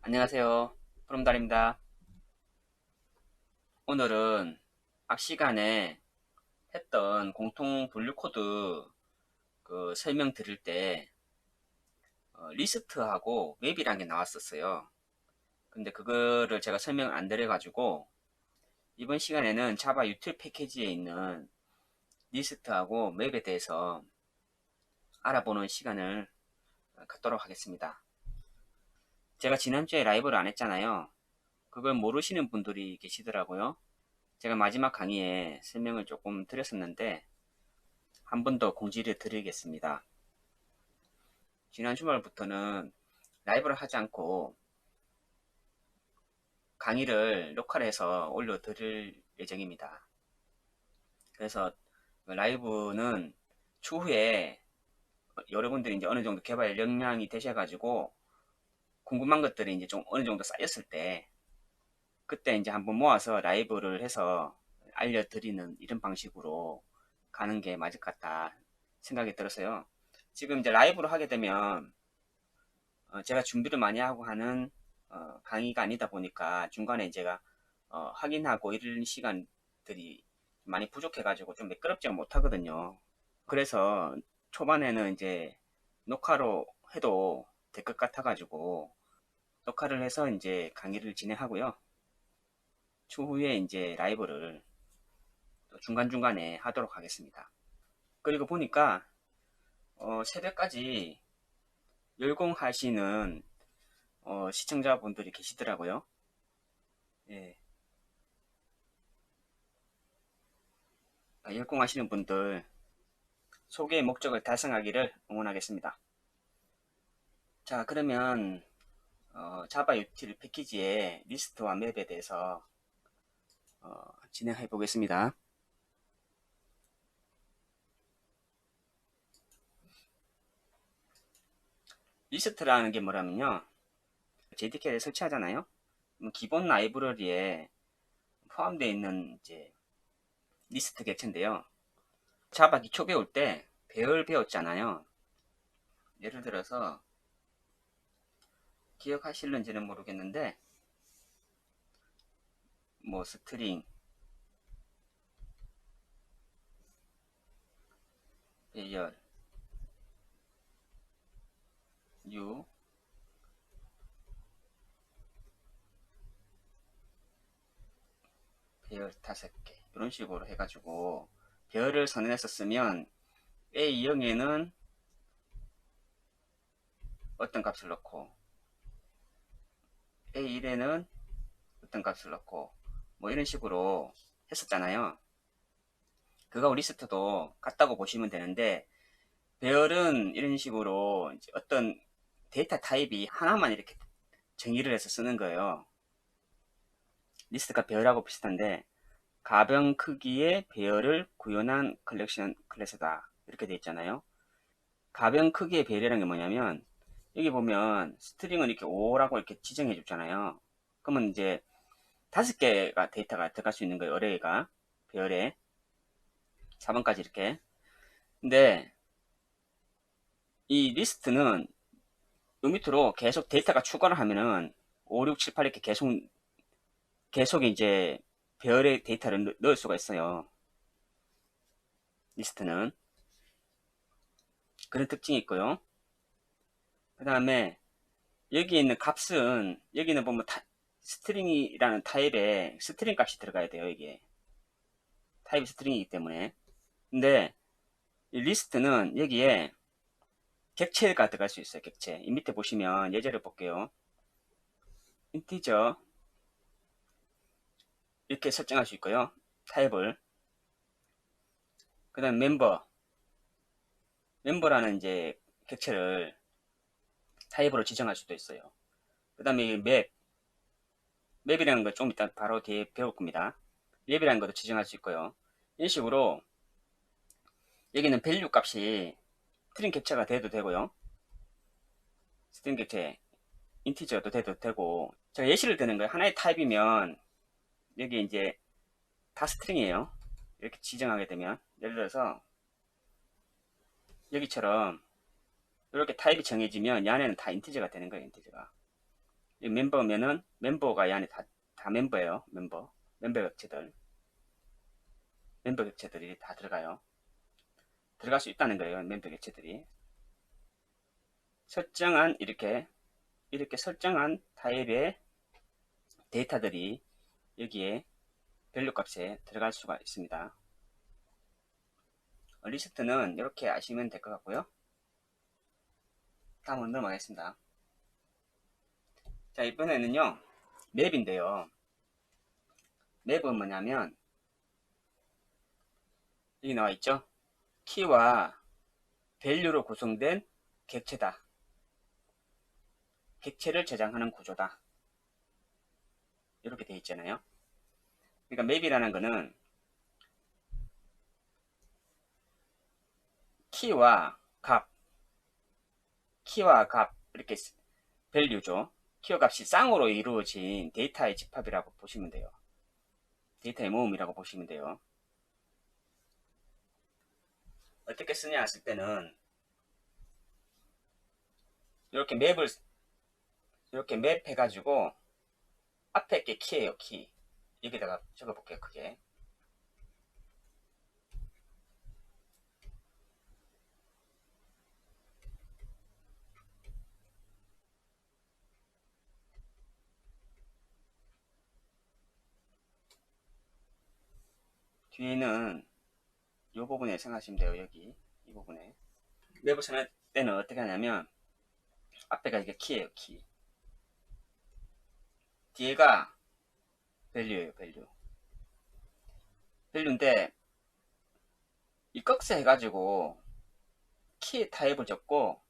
안녕하세요. 푸름달입니다. 오늘은 앞시간에 했던 공통 분류 코드 설명 드릴 때 리스트하고 맵이라는 게 나왔었어요. 근데 그거를 제가 설명 안 드려가지고 이번 시간에는 자바 유틸 패키지에 있는 리스트하고 맵에 대해서 알아보는 시간을 갖도록 하겠습니다. 제가 지난주에 라이브를 안 했잖아요. 그걸 모르시는 분들이 계시더라고요. 제가 마지막 강의에 설명을 조금 드렸었는데 한 번 더 공지를 드리겠습니다. 지난 주말부터는 라이브를 하지 않고 강의를 녹화해서 올려드릴 예정입니다. 그래서 라이브는 추후에 여러분들이 이제 어느 정도 개발 역량이 되셔가지고 궁금한 것들이 이제 좀 어느 정도 쌓였을 때 그때 이제 한번 모아서 라이브를 해서 알려드리는 이런 방식으로 가는 게 맞을 것 같다 생각이 들었어요. 지금 이제 라이브로 하게 되면 제가 준비를 많이 하고 하는 강의가 아니다 보니까 중간에 제가 확인하고 이런 시간들이 많이 부족해가지고 좀 매끄럽지 못하거든요. 그래서 초반에는 이제 녹화로 해도 될 것 같아가지고 녹화를 해서 이제 강의를 진행하고요. 추후에 이제 라이브를 중간중간에 하도록 하겠습니다. 그리고 보니까 새벽까지 열공하시는 시청자분들이 계시더라고요. 예, 열공하시는 분들 소개의 목적을 달성하기를 응원하겠습니다. 자, 그러면 자바 유틸 패키지의 리스트와 맵에 대해서 진행해 보겠습니다. 리스트라는 게 뭐냐면요, JDK를 설치하잖아요. 기본 라이브러리에 포함되어 있는 이제 리스트 객체인데요. 자바 기초 배울 때 배열 배웠잖아요. 예를 들어서 기억하실는지는 모르겠는데 뭐 스트링, 배열, 유, 배열 5개 이런 식으로 해가지고 배열을 선언해서 쓰면 A0에는 어떤 값을 넣고 A1에는 어떤 값을 넣고 뭐 이런 식으로 했었잖아요. 그거 리스트도 같다고 보시면 되는데 배열은 이런 식으로 어떤 데이터 타입이 하나만 이렇게 정의를 해서 쓰는 거예요. 리스트가 배열하고 비슷한데 가변 크기의 배열을 구현한 컬렉션 클래스다 이렇게 돼 있잖아요. 가변 크기의 배열이라는 게 뭐냐면 여기 보면 스트링을 이렇게 5라고 이렇게 지정해 줬잖아요. 그러면 이제 5개가 데이터가 들어갈 수 있는 거예요. 어레이가 배열에 4번까지 이렇게. 근데 이 리스트는 요 밑으로 계속 데이터가 추가를 하면은 5, 6, 7, 8 이렇게 계속 이제 배열의 데이터를 넣을 수가 있어요. 리스트는 그런 특징이 있고요. 그 다음에 여기 있는 값은 여기는 보면 스트링이라는 타입에 스트링 값이 들어가야 돼요. 이게 타입이 스트링이기 때문에. 근데 이 리스트는 여기에 객체가 들어갈 수 있어요. 객체. 이 밑에 보시면 예제를 볼게요. 인티저 이렇게 설정할 수 있고요. 타입을. 그 다음 멤버라는 이제 객체를 타입으로 지정할 수도 있어요. 그 다음에 맵이라는 거 좀 이따 바로 뒤에 배울 겁니다. 맵이라는 것도 지정할 수 있고요. 이런 식으로 여기는 밸류 값이 스트링 객체가 돼도 되고요. 스트링 객체 인티저도 돼도 되고 제가 예시를 드는 거예요. 하나의 타입이면 여기 이제 다 스트링이에요. 이렇게 지정하게 되면 예를 들어서 여기처럼 이렇게 타입이 정해지면 이 안에는 다 인티저가 되는 거예요. 인티저가. 멤버면은 멤버가 이 안에 다 멤버예요. 멤버 객체들이 다 들어갈 수 있다는 거예요. 멤버 객체들이 설정한 이렇게 설정한 타입의 데이터들이 여기에 밸류 값에 들어갈 수가 있습니다. 리스트는 이렇게 아시면 될 것 같고요. 다음으로 넘어가겠습니다. 자, 이번에는요 맵인데요. 맵은 뭐냐면 여기 나와 있죠. 키와 밸류로 구성된 객체다. 객체를 저장하는 구조다. 이렇게 되어 있잖아요. 그러니까 맵이라는 거는 키와 값 이렇게 밸류죠. 키와 값이 쌍으로 이루어진 데이터의 집합이라고 보시면 돼요. 데이터의 모음이라고 보시면 돼요. 어떻게 쓰냐 했을 때는 이렇게 맵 해가지고 앞에 게 키예요. 키. 여기다가 적어볼게요. 크게. 뒤에는 이 부분에 생각하시면 돼요. 여기 이 부분에 맵을 써낼 때는 어떻게 하냐면 앞에가 이게 키예요. 키. 뒤에가 밸류예요. 밸류인데 이 꺽쇠 해가지고 키의 타입을 적고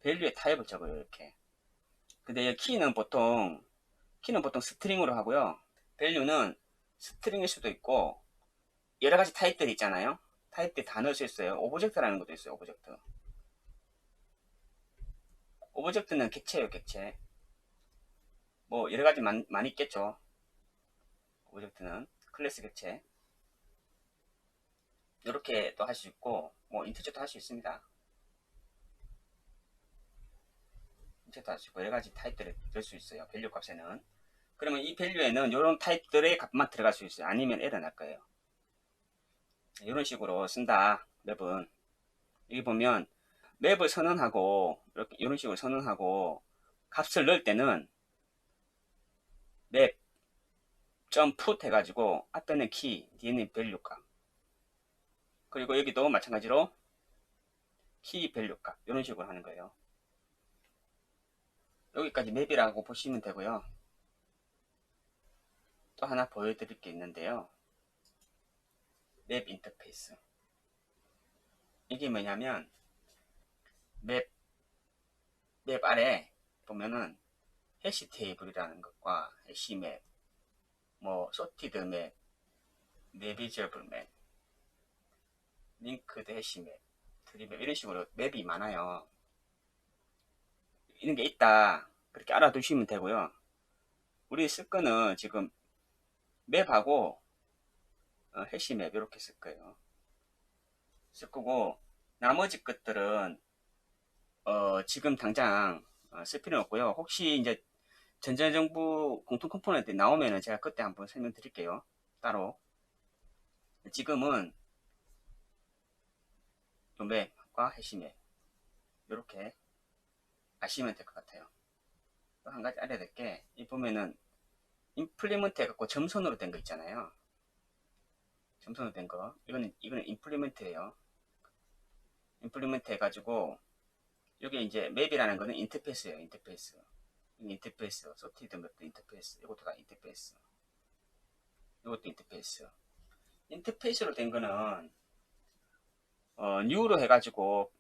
밸류의 타입을 적어요. 이렇게. 근데 이 키는 보통 스트링으로 하고요. 밸류는 스트링일 수도 있고 여러 가지 타입들이 있잖아요. 타입들이 다 넣을 수 있어요. 오브젝트라는 것도 있어요. 오브젝트는 객체예요. 객체. 뭐 여러 가지 많이 있겠죠. 오브젝트는 클래스 객체. 이렇게 또 할 수 있고 뭐 인터체도 할 수 있습니다. 인터체도 할 수 있고 여러 가지 타입들을 넣을 수 있어요. 밸류 값에는. 그러면 이 밸류에는 이런 타입들의 값만 들어갈 수 있어요. 아니면 에러 날 거예요. 이런 식으로 쓴다. 맵은 여기 보면 맵을 선언하고 이렇게 이런 식으로 선언하고 값을 넣을 때는 맵 .put 해가지고 앞에는 키, 뒤에는 밸류 값. 그리고 여기도 마찬가지로 키 밸류 값 이런 식으로 하는 거예요. 여기까지 맵이라고 보시면 되고요. 또 하나 보여드릴 게 있는데요. 맵 인터페이스. 이게 뭐냐면 맵 아래 보면은 해시 테이블이라는 것과 해시 맵, 뭐 소티드 맵, 내비저블 맵, 링크드 해시 맵, 트리맵 이런 식으로 맵이 많아요. 이런 게 있다. 그렇게 알아두시면 되고요. 우리 쓸 거는 지금 맵하고 해시 맵 이렇게 쓸 거예요. 쓸 거고 나머지 것들은 지금 당장 쓸 필요는 없고요. 혹시 이제 전자정부 공통 컴포넌트 나오면은 제가 그때 한번 설명드릴게요. 따로. 지금은 요 맵과 해시 맵 이렇게 아시면 될 것 같아요. 또 한 가지 알아야 될 게 이 보면은 임플리먼트 해갖고 점선으로 된 거 있잖아요. 점선으로 된 거. 이거는 임플리먼트예요. 임플리먼트 해가지고 이게 이제 맵이라는 거는 인터페이스예요. 인터페이스. 소티드 맵도 인터페이스. 이것도 다 인터페이스. 이것도 인터페이스. 인터페이스로 된 거는 뉴로 해가지고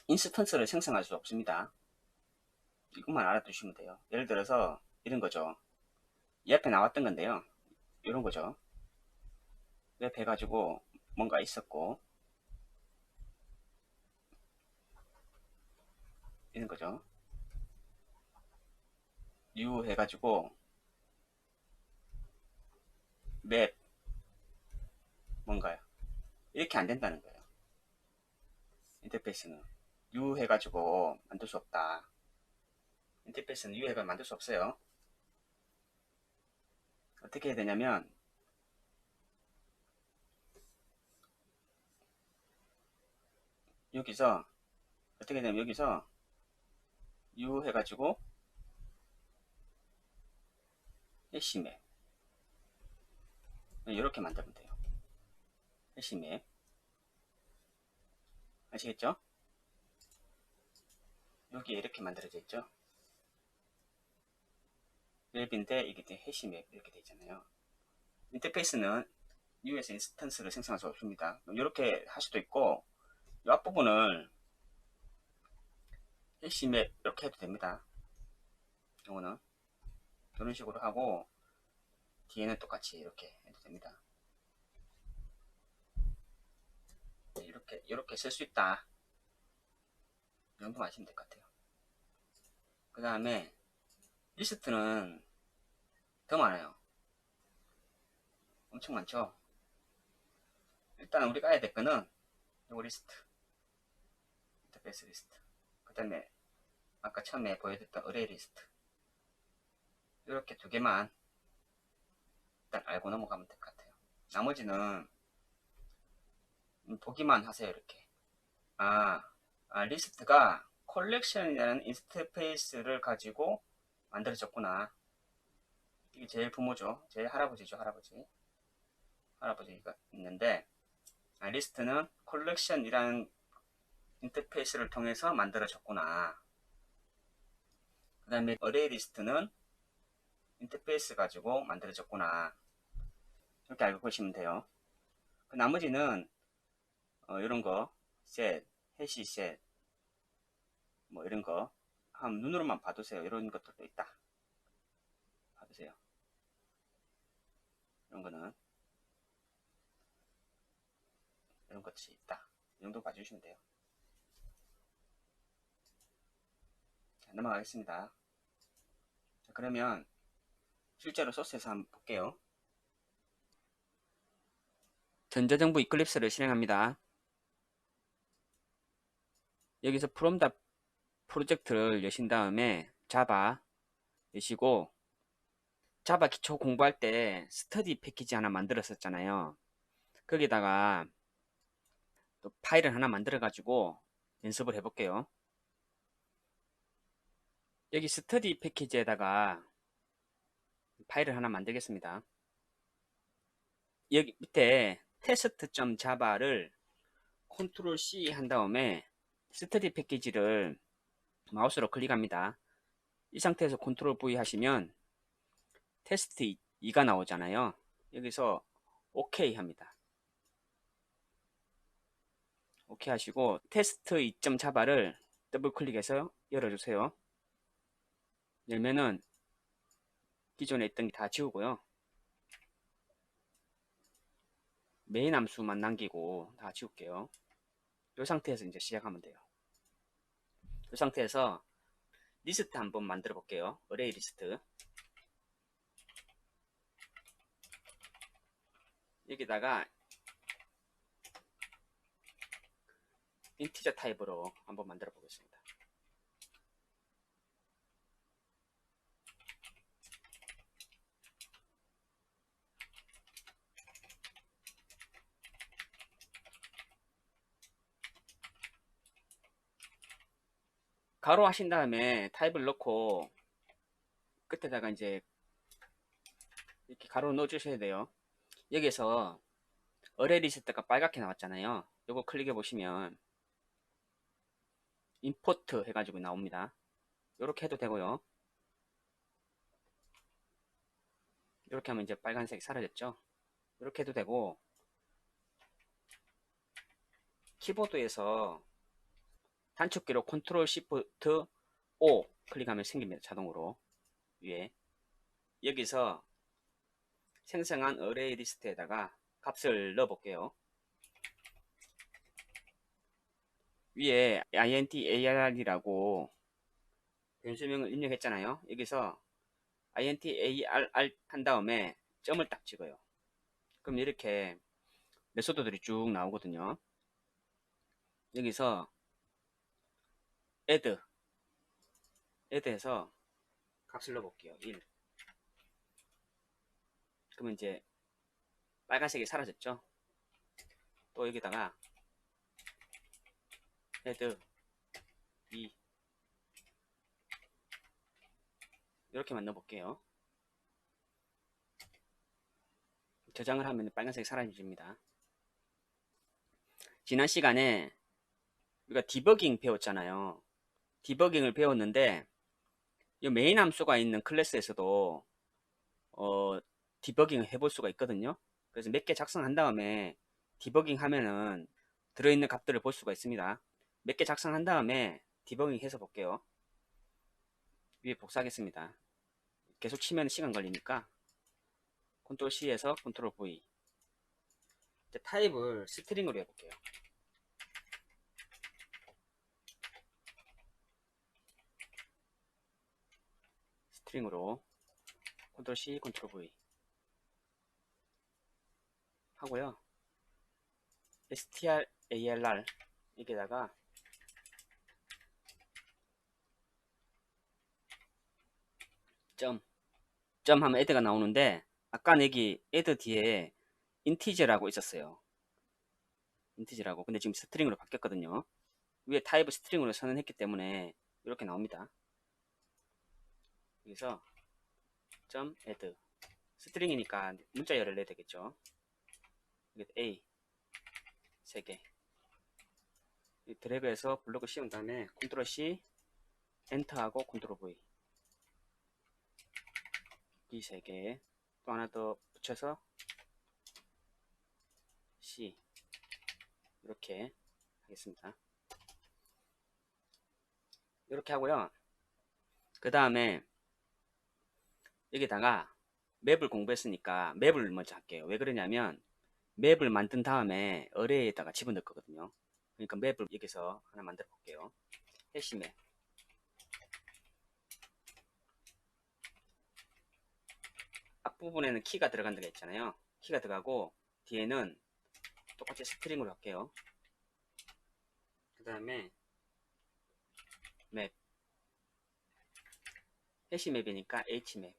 인스턴스를 생성할 수 없습니다. 이것만 알아두시면 돼요. 예를 들어서 이런 거죠. 이 앞에 나왔던 건데요. 이런 거죠. 웹 해가지고 뭔가 있었고 이런 거죠. 뉴 해가지고 맵 뭔가요. 이렇게 안 된다는 거예요. 인터페이스는 뉴 해가지고 만들 수 없다. 인터페이스는 유해가 만들 수 없어요. 어떻게 해야 되냐면 여기서 어떻게 되냐면 여기서 U 해가지고 해시맵 이렇게 만들면 돼요. 해시맵 아시겠죠? 여기 이렇게 만들어져 있죠. 웹인데 이게 해시맵 이렇게 되어 있잖아요. 인터페이스는 U에서 인스턴스를 생성할 수 없습니다. 이렇게 할 수도 있고 이 앞부분을 해시맵 이렇게 해도 됩니다. 이거는 이런 식으로 하고 뒤에는 똑같이 이렇게 해도 됩니다. 이렇게 쓸 수 있다. 이 정도만 아시면 될 것 같아요. 그 다음에 리스트는 더 많아요. 엄청 많죠. 일단 우리가 해야 될 거는 요 리스트, 인터페이스 리스트, 그 다음에 아까 처음에 보여드렸던 어레이 리스트, 이렇게 두 개만 일단 알고 넘어가면 될 것 같아요. 나머지는 보기만 하세요. 이렇게 리스트가 컬렉션이라는 인터페이스를 가지고 만들어졌구나. 이게 제일 부모죠. 제일 할아버지죠. 할아버지가 있는데 리스트는 컬렉션이라는 인터페이스를 통해서 만들어졌구나. 그 다음에 어레이 리스트는 인터페이스 가지고 만들어졌구나. 이렇게 알고 계시면 돼요. 그 나머지는 이런 거 셋, 해시 셋, 뭐 이런 거 한번 눈으로만 봐두세요. 이런 것들도 있다. 봐두세요. 이런 거는 이런 것이 있다. 이 정도 봐주시면 돼요. 자, 넘어가겠습니다. 자, 그러면 실제로 소스에서 한번 볼게요. 전자정부 이클립스를 실행합니다. 여기서 from the 프로젝트를 여신 다음에 자바 여시고 자바 기초 공부할 때 스터디 패키지 하나 만들었었잖아요. 거기다가 또 파일을 하나 만들어 가지고 연습을 해 볼게요. 여기 스터디 패키지에다가 파일을 하나 만들겠습니다. 여기 밑에 test.java를 컨트롤 C 한 다음에 스터디 패키지를 마우스로 클릭합니다. 이 상태에서 컨트롤 V 하시면 테스트 2가 나오잖아요. 여기서 OK 합니다. OK 하시고 테스트 2.java를 더블 클릭해서 열어주세요. 열면은 기존에 있던 게 다 지우고요. 메인 함수만 남기고 다 지울게요. 이 상태에서 이제 시작하면 돼요. 이 상태에서 리스트 한번 만들어 볼게요. 어레이 리스트. 여기다가 인티저 타입으로 한번 만들어 보겠습니다. 가로 하신 다음에 타입을 넣고 끝에다가 이제 이렇게 가로 넣어 주셔야 돼요. 여기서 어레이 리스트가 빨갛게 나왔잖아요. 요거 클릭해 보시면 임포트 해가지고 나옵니다. 이렇게 해도 되고요. 이렇게 하면 이제 빨간색이 사라졌죠. 이렇게 해도 되고 키보드에서 단축키로 컨트롤 시프트 O 클릭하면 생깁니다. 자동으로 위에 여기서 생성한 어레이 리스트에다가 값을 넣어 볼게요. 위에 intar이라고 변수명을 입력했잖아요. 여기서 intar 한 다음에 점을 딱 찍어요. 그럼 이렇게 메소드들이 쭉 나오거든요. 여기서 add add해서 값을 넣어볼게요. 1. 그러면 이제 빨간색이 사라졌죠. 또 여기다가 add 2 이렇게만 넣어볼게요. 저장을 하면 빨간색이 사라집니다. 지난 시간에 우리가 디버깅 배웠잖아요. 디버깅을 배웠는데 이 메인 함수가 있는 클래스에서도 디버깅을 해볼 수가 있거든요. 그래서 몇 개 작성한 다음에 디버깅 하면은 들어있는 값들을 볼 수가 있습니다. 몇 개 작성한 다음에 디버깅 해서 볼게요. 위에 복사하겠습니다. 계속 치면 시간 걸리니까 컨트롤 C에서 컨트롤 V. 이제 타입을 스트링으로 해볼게요. 스트링으로 컨트롤 C, 컨트롤 V 하고요. strarr 여기다가 점 하면 add가 나오는데 아까 여기 add 뒤에 인티저라고 있었어요. 인티저라고. 근데 지금 스트링으로 바뀌었거든요. 위에 타입을 스트링으로 선언했기 때문에 이렇게 나옵니다. 여기서 점 add 스트링이니까 문자열을 내야 되겠죠. 여기 A 3개 드래그해서 블록을 씌운 다음에 컨트롤 C 엔터하고 컨트롤 V 이 3개 또 하나 더 붙여서 C 이렇게 하겠습니다. 이렇게 하고요. 그 다음에 여기다가 맵을 공부했으니까 맵을 먼저 할게요. 왜 그러냐면 맵을 만든 다음에 어레이에다가 집어넣을 거거든요. 그러니까 맵을 여기서 하나 만들어 볼게요. 해시맵 앞부분에는 키가 들어간다고 했잖아요. 키가 들어가고 뒤에는 똑같이 스트링으로 할게요. 그 다음에 맵 해시맵이니까 h맵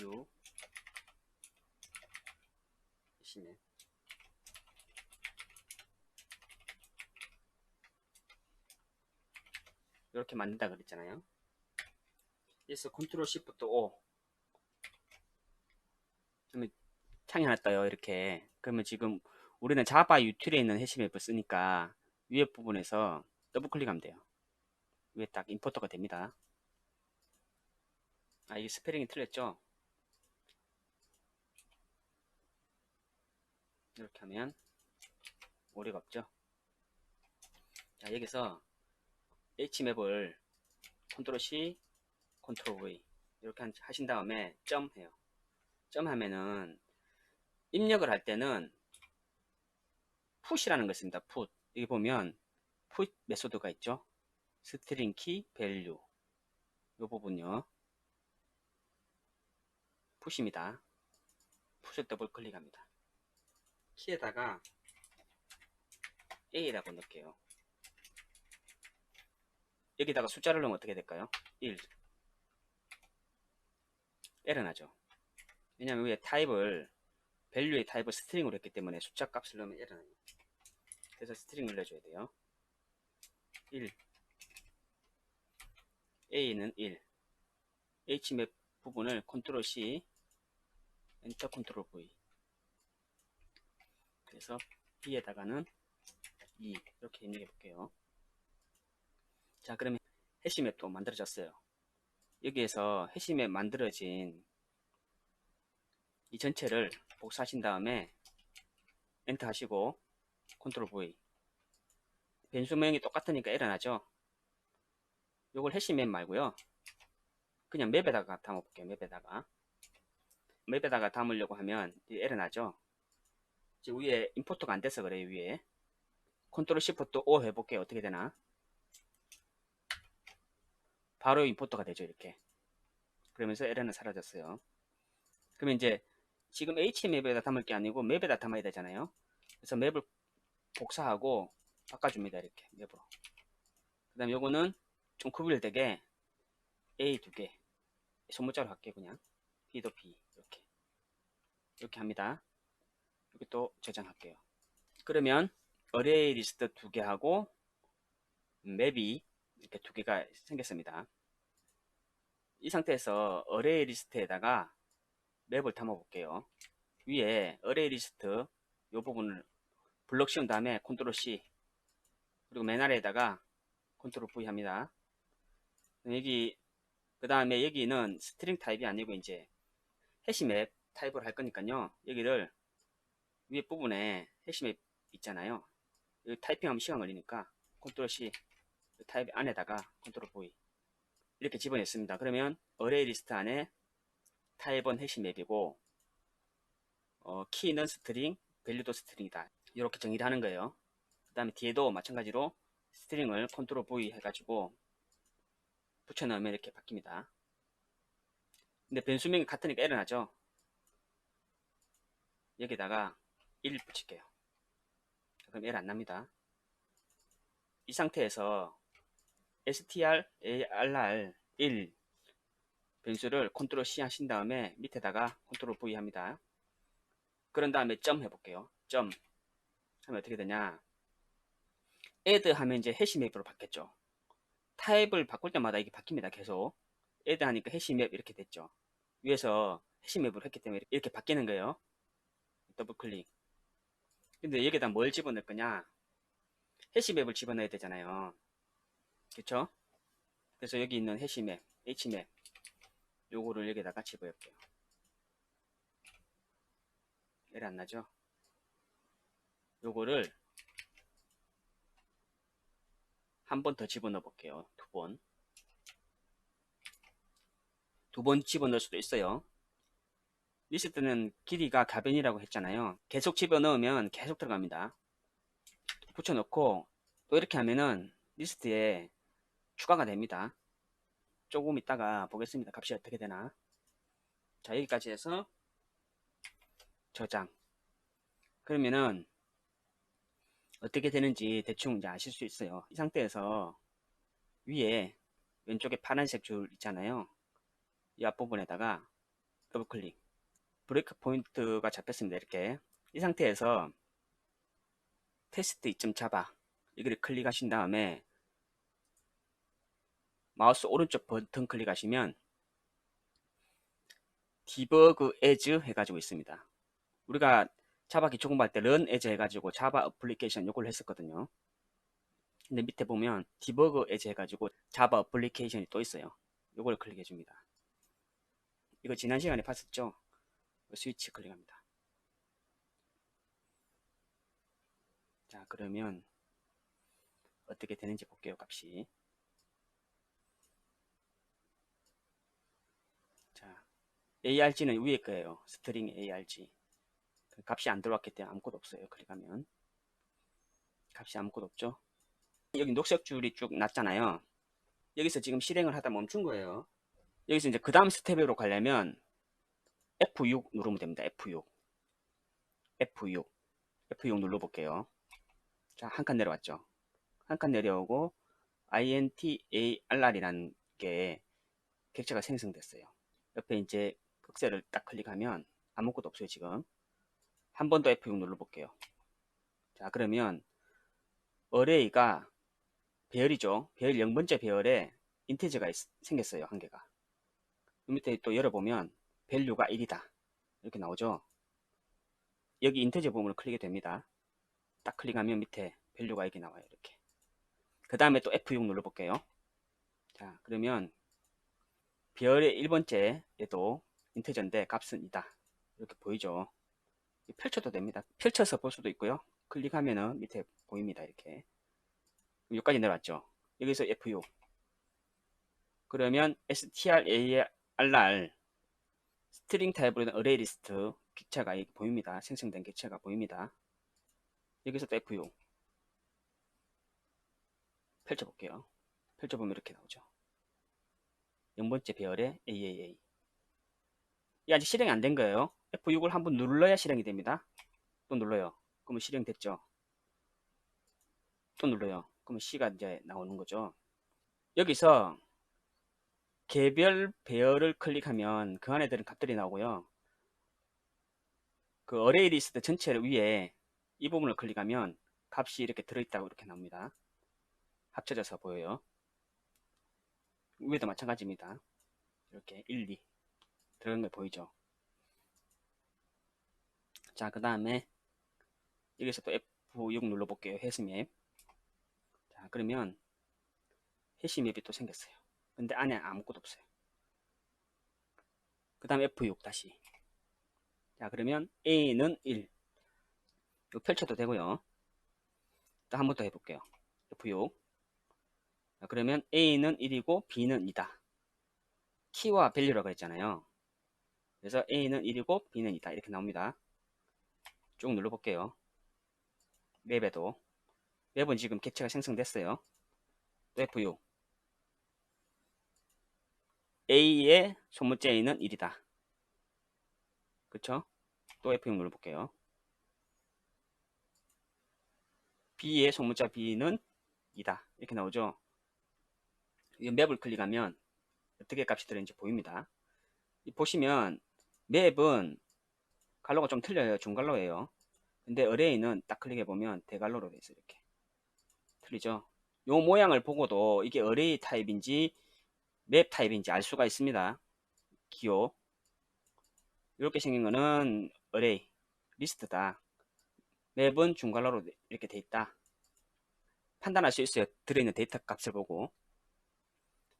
u 해시맵 이렇게 만든다 그랬잖아요. 그래서 컨트롤 시프트 O 그러면 창이 하나 떠요. 이렇게. 그러면 지금 우리는 자바 유틸에 있는 해시맵을 쓰니까 위에 부분에서 더블 클릭하면 돼요. 위에 딱 임포터가 됩니다. 아, 이게 스페링이 틀렸죠? 이렇게 하면 오류가 없죠? 자, 여기서 h맵을 컨트롤 C, 컨트롤 V 이렇게 하신 다음에 점 해요. 점 하면은 입력을 할 때는 풋이라는 거 있습니다. 풋. 여기 보면 풋 메소드가 있죠? 스트링 키 밸류 이 부분요. 풋입니다. 풋을 더블 클릭합니다. 키에다가 A라고 넣을게요. 여기다가 숫자를 넣으면 어떻게 될까요? 1 에러 나죠. 왜냐면 위에 타입을 밸류의 타입을 스트링으로 했기 때문에 숫자 값을 넣으면 에러 나요. 그래서 스트링 눌러줘야 돼요. 1 A는 1 H맵 부분을 컨트롤 C 엔터 컨트롤 V 그래서 B에다가는 2 이렇게 입력해 볼게요. 자, 그러면 해시맵도 만들어졌어요. 여기에서 해시맵 만들어진 이 전체를 복사하신 다음에 엔터 하시고 컨트롤 V 변수 모양이 똑같으니까 에러 나죠. 요걸 해시맵 말고요. 그냥 맵에다가 담아볼게요. 맵에다가 담으려고 하면 에러 나죠. 지금 위에 임포트가 안 돼서 그래요. 위에 컨트롤 시프트 O 해볼게요. 어떻게 되나. 바로 임포트가 되죠. 이렇게. 그러면서 에러는 사라졌어요. 그러면 이제 지금 HMap에다 담을 게 아니고 맵에다 담아야 되잖아요. 그래서 맵을 복사하고 바꿔줍니다. 이렇게 맵으로. 그 다음에 요거는 좀 구별되게 A 2개 소문자로 할게요. 그냥 B도 B 이렇게 합니다. 여기 또 저장할게요. 그러면 어레이 리스트 2개 하고 맵이 이렇게 2개가 생겼습니다. 이 상태에서 어레이 리스트에다가 맵을 담아 볼게요. 위에 어레이 리스트 이 부분을 블럭 씌운 다음에 컨트롤 C, 그리고 맨 아래에다가 컨트롤 V 합니다. 여기 그 다음에 여기는 스트링 타입이 아니고 이제 해시맵 타입을 할 거니까요. 여기를 위에 부분에 해시맵 있잖아요. 여기 타이핑하면 시간 걸리니까 컨트롤 C, 타입 안에다가 컨트롤 V 이렇게 집어냈습니다. 그러면 어레이 리스트 안에 타입은 해시맵이고 키는 스트링, 밸류도 스트링이다. 이렇게 정의를 하는 거예요. 그 다음에 뒤에도 마찬가지로 스트링을 컨트롤 V 해가지고 붙여넣으면 이렇게 바뀝니다. 근데 변수명이 같으니까 에러 나죠. 여기다가 1 붙일게요. 그럼 에러 안 납니다. 이 상태에서 strarr 1 변수를 컨트롤 C 하신 다음에 밑에다가 컨트롤 V 합니다. 그런 다음에 점 해볼게요. 점 하면 어떻게 되냐, add 하면 이제 해시맵으로 바뀌었죠. 타입을 바꿀 때마다 이게 바뀝니다. 계속 add 하니까 해시맵 이렇게 됐죠. 위에서 해시맵으로 했기 때문에 이렇게 바뀌는 거예요. 더블 클릭. 근데 여기다 뭘 집어넣을 거냐, 해시맵을 집어넣어야 되잖아요. 그쵸? 그래서 여기 있는 해시맵 h맵 요거를 여기다가 집어넣을게요. 에러 안 나죠? 요거를 한 번 더 집어넣어 볼게요. 두 번 집어넣을 수도 있어요. 리스트는 길이가 가변이라고 했잖아요. 계속 집어넣으면 계속 들어갑니다. 붙여놓고 또 이렇게 하면은 리스트에 추가가 됩니다. 조금 있다가 보겠습니다. 값이 어떻게 되나. 자, 여기까지 해서 저장. 그러면은 어떻게 되는지 대충 이제 아실 수 있어요. 이 상태에서 위에 왼쪽에 파란색 줄 있잖아요. 이 앞부분에다가 더블 클릭. 브레이크 포인트가 잡혔습니다. 이렇게. 이 상태에서 테스트 2.java 여기를 클릭하신 다음에 마우스 오른쪽 버튼 클릭하시면 디버그 as 해가지고 있습니다. 우리가 자바 기초 공부할 때 run as 해가지고 자바 어플리케이션 요걸 했었거든요. 근데 밑에 보면 디버그 as 해가지고 자바 어플리케이션이 또 있어요. 요걸 클릭해 줍니다. 이거 지난 시간에 봤었죠? 스위치 클릭합니다. 자, 그러면 어떻게 되는지 볼게요. 값이. 자, arg는 위에 거예요. 스트링 arg. 값이 안 들어왔기 때문에 아무것도 없어요. 클릭하면 값이 아무것도 없죠. 여기 녹색 줄이 쭉 났잖아요. 여기서 지금 실행을 하다 멈춘 거예요. 여기서 이제 그 다음 스텝으로 가려면 F6 누르면 됩니다. F6 눌러볼게요. 자, 한 칸 내려왔죠. 한 칸 내려오고 INTARR이라는 게 객체가 생성됐어요. 옆에 이제 극세를 딱 클릭하면 아무것도 없어요. 지금 한 번 더 F6 눌러볼게요. 자, 그러면 어레이가 배열이죠. 배열 0번째 배열에 인티저가 생겼어요. 한 개가. 밑에 또 열어보면 밸류가 1이다 이렇게 나오죠. 여기 인티저 부분을 클릭이 됩니다. 딱 클릭하면 밑에 밸류가 이렇게 나와요. 이렇게. 그 다음에 또 F6 눌러볼게요. 자, 그러면 배열의 1번째 얘도 인티저인데 값은 2다 이렇게 보이죠. 펼쳐도 됩니다. 펼쳐서 볼 수도 있고요. 클릭하면은 밑에 보입니다. 이렇게. 여기까지 내려왔죠. 여기서 F6 그러면 strarr 스트링 타입으로 된 어레이 리스트 객체가 보입니다. 생성된 객체가 보입니다. 여기서 또 F6 펼쳐볼게요. 펼쳐보면 이렇게 나오죠. 0번째 배열의 AAA. 이 아직 실행이 안 된 거예요. F6을 한번 눌러야 실행이 됩니다. 또 눌러요. 그러면 실행됐죠. 또 눌러요. 그러면 C가 이제 나오는 거죠. 여기서 개별 배열을 클릭하면 그 안에 들은 값들이 나오고요. 그 어레이 리스트 전체를 위에 이 부분을 클릭하면 값이 이렇게 들어있다고 이렇게 나옵니다. 합쳐져서 보여요. 위에도 마찬가지입니다. 이렇게 1, 2 들어간 거 보이죠? 자, 그 다음에 여기서 또 F6 눌러볼게요. 해시맵. 자, 그러면 해시맵이 또 생겼어요. 근데 안에 아무것도 없어요. 그 다음에 F6 다시. 자, 그러면 A는 1. 이거 펼쳐도 되고요. 또 한 번 더 해볼게요. F6. 자, 그러면 A는 1이고 B는 2다. 키와 밸류라고 했잖아요. 그래서 A는 1이고 B는 2다. 이렇게 나옵니다. 쭉 눌러볼게요. 맵에도. 맵은 지금 객체가 생성됐어요. 또 F6. A의 소문자 A는 1이다. 그쵸? 또 F6 눌러볼게요. B의 소문자 B는 2다. 이렇게 나오죠? 이 맵을 클릭하면 어떻게 값이 들어있는지 보입니다. 보시면 맵은 갈로가 좀 틀려요. 중갈로예요. 근데 어레이는 딱 클릭해보면 대갈로로 돼 있어요. 이렇게. 틀리죠? 요 모양을 보고도 이게 어레이 타입인지 맵 타입인지 알 수가 있습니다. 기호. 이렇게 생긴 거는 어레이, 리스트다. 맵은 중갈로로 이렇게 돼 있다. 판단할 수 있어요. 들어있는 데이터 값을 보고.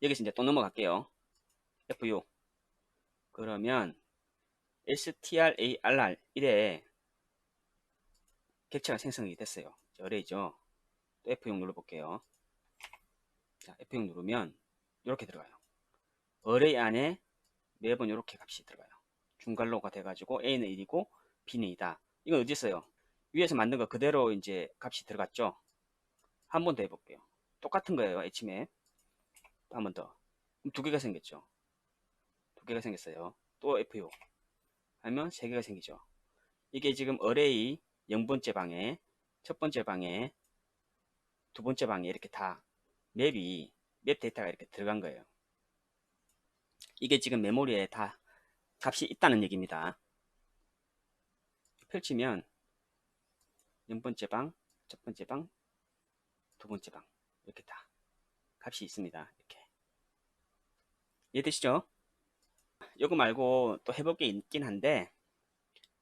여기서 이제 또 넘어갈게요. F6. 그러면 strarr 1에 객체가 생성이 됐어요. 어레이죠. 또 F6 눌러볼게요. 자, F6 누르면 이렇게 들어가요. 어레이 안에 매번 이렇게 값이 들어가요. 중괄호가 돼가지고 A는 1이고 B는 2다. 이건 어디 있어요? 위에서 만든 거 그대로 이제 값이 들어갔죠. 한 번 더 해볼게요. 똑같은 거예요. H맵. 한 번 더. 두 개가 생겼죠. 두 개가 생겼어요. 또 F6 하면 세 개가 생기죠. 이게 지금 어레이 0번째 방에, 첫 번째 방에, 두 번째 방에 이렇게 다 맵 데이터가 이렇게 들어간 거예요. 이게 지금 메모리에 다 값이 있다는 얘기입니다. 펼치면 0번째 방, 첫 번째 방, 두 번째 방 이렇게 다 값이 있습니다. 이렇게 이해되시죠? 이거 말고 또 해볼 게 있긴 한데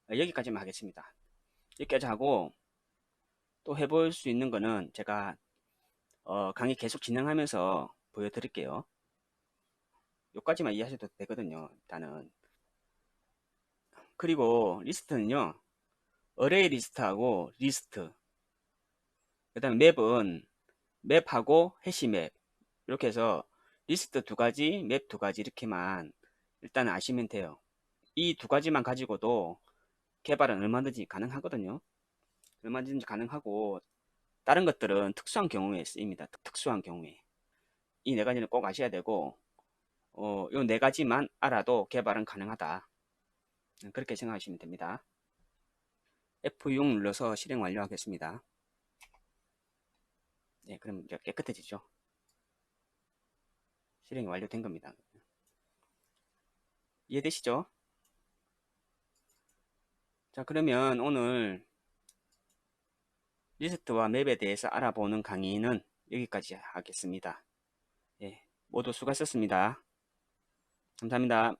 여기까지만 하겠습니다. 여기까지 하고 또 해볼 수 있는 거는 제가 강의 계속 진행하면서 보여드릴게요. 여기까지만 이해하셔도 되거든요. 일단은. 그리고 리스트는요. 어레이 리스트하고 리스트, 그 다음에 맵은 맵하고 해시맵 이렇게 해서 리스트 두 가지, 맵 두 가지 이렇게만 일단 아시면 돼요. 이 두 가지만 가지고도 개발은 얼마든지 가능하거든요. 얼마든지 가능하고 다른 것들은 특수한 경우에 쓰입니다. 특수한 경우에. 이 네 가지는 꼭 아셔야 되고 요 네 가지만 알아도 개발은 가능하다. 그렇게 생각하시면 됩니다. F6 눌러서 실행 완료하겠습니다. 네, 그럼 이제 깨끗해지죠. 실행이 완료된 겁니다. 이해되시죠? 자, 그러면 오늘 리스트와 맵에 대해서 알아보는 강의는 여기까지 하겠습니다. 예, 모두 수고하셨습니다. 감사합니다.